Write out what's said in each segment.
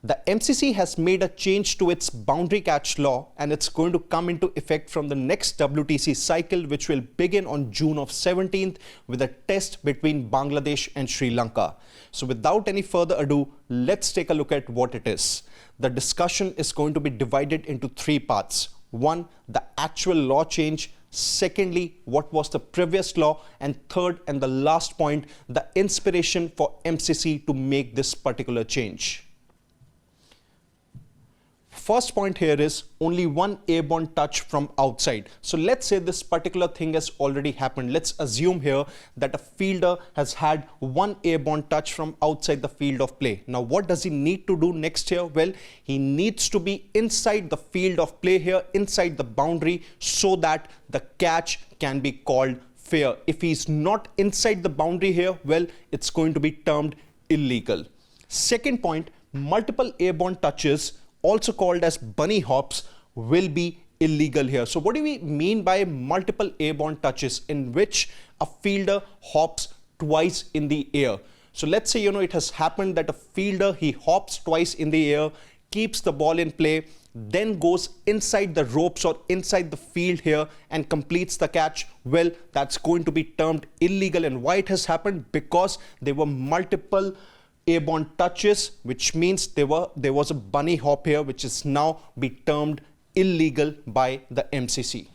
The MCC has made a change to its boundary catch law, and it's going to come into effect from the next WTC cycle, which will begin on June of 17th with a test between Bangladesh and Sri Lanka. So without any further ado, let's take a look at what it is. The discussion is going to be divided into three parts. One, the actual law change. Secondly, what was the previous law? And third and the last point, the inspiration for MCC to make this particular change. First point here is only one airborne touch from outside. So let's say this particular thing has already happened. Let's assume here that a fielder has had one airborne touch from outside the field of play. Now what does he need to do next here? Well, he needs to be inside the field of play here, inside the boundary, so that the catch can be called fair. If he's not inside the boundary here, well, it's going to be termed illegal. Second point, multiple airborne touches, also called as bunny hops, will be illegal here. So what do we mean by multiple airborne touches, in which a fielder hops twice in the air? So let's say, it has happened that a fielder, he hops twice in the air, keeps the ball in play, then goes inside the ropes or inside the field here and completes the catch. Well, that's going to be termed illegal. And why it has happened? Because there were multiple airborne touches, which means there was a bunny hop here, which is now be termed illegal by the MCC.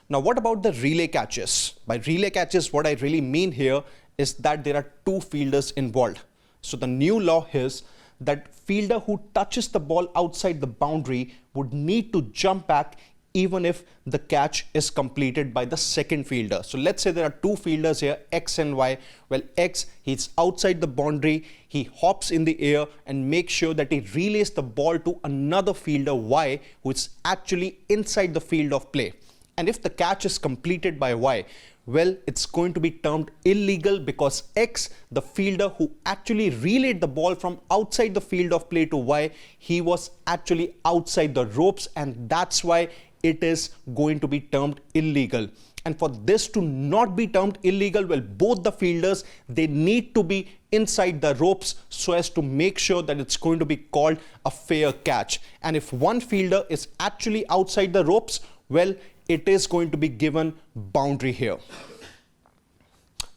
Now what about the relay catches? By relay catches, what I really mean here is that there are two fielders involved. So the new law is that fielder who touches the ball outside the boundary would need to jump back even if the catch is completed by the second fielder. So let's say there are two fielders here, X and Y. Well, X, he's outside the boundary, he hops in the air and makes sure that he relays the ball to another fielder, Y, who is actually inside the field of play. And if the catch is completed by Y, well, it's going to be termed illegal, because X, the fielder who actually relayed the ball from outside the field of play to Y, he was actually outside the ropes, and that's why it is going to be termed illegal. And for this to not be termed illegal, well, both the fielders, they need to be inside the ropes so as to make sure that it's going to be called a fair catch. And if one fielder is actually outside the ropes, well, it is going to be given boundary here.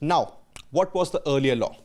Now, what was the earlier law?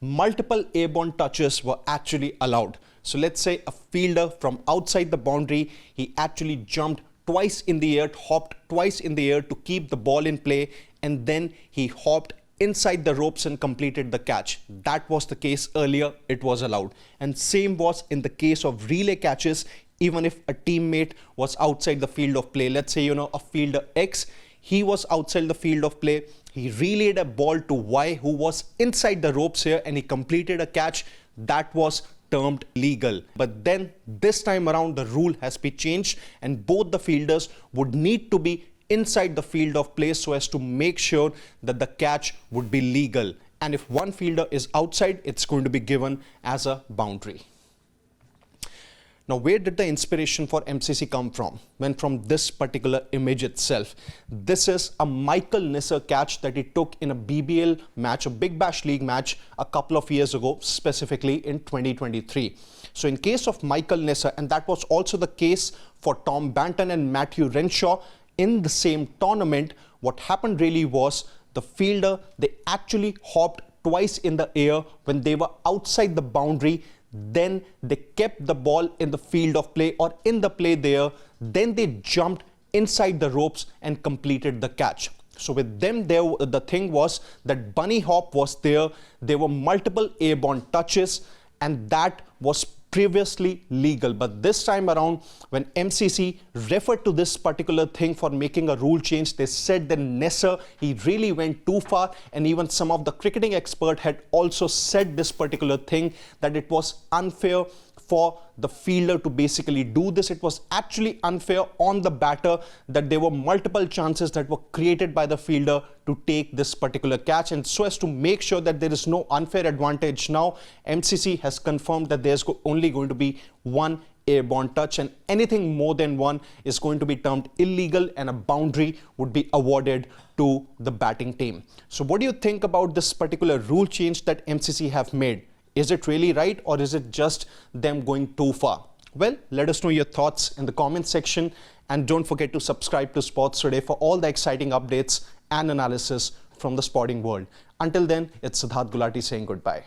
Multiple airborne touches were actually allowed. So let's say a fielder from outside the boundary, he actually jumped twice in the air, hopped twice in the air to keep the ball in play, and then he hopped inside the ropes and completed the catch. That was the case earlier, it was allowed. And same was in the case of relay catches, even if a teammate was outside the field of play. Let's say, a fielder X, he was outside the field of play, he relayed a ball to Y, who was inside the ropes here, and he completed a catch. That was termed legal. But then this time around, the rule has been changed, and both the fielders would need to be inside the field of play so as to make sure that the catch would be legal. And if one fielder is outside, it's going to be given as a boundary. Now, where did the inspiration for MCC come from? When from this particular image itself. This is a Michael Nisser catch that he took in a BBL match, a Big Bash League match, a couple of years ago, specifically in 2023. So in case of Michael Nisser, and that was also the case for Tom Banton and Matthew Renshaw in the same tournament, what happened really was the fielder, they actually hopped twice in the air when they were outside the boundary. Then they kept the ball in the field of play or in the play there. Then they jumped inside the ropes and completed the catch. So with them, the thing was that bunny hop was there. There were multiple airborne touches, and that was previously legal. But this time around, when MCC referred to this particular thing for making a rule change, they said that Nesser, he really went too far, and even some of the cricketing expert had also said this particular thing, that it was unfair for the fielder to basically do this. It was actually unfair on the batter, that there were multiple chances that were created by the fielder to take this particular catch. And so as to make sure that there is no unfair advantage, now MCC has confirmed that there's only going to be one airborne touch, and anything more than one is going to be termed illegal, and a boundary would be awarded to the batting team. So what do you think about this particular rule change that MCC have made? Is it really right, or is it just them going too far? Well, let us know your thoughts in the comment section, and don't forget to subscribe to Sports Today for all the exciting updates and analysis from the sporting world. Until then, it's Siddharth Gulati saying goodbye.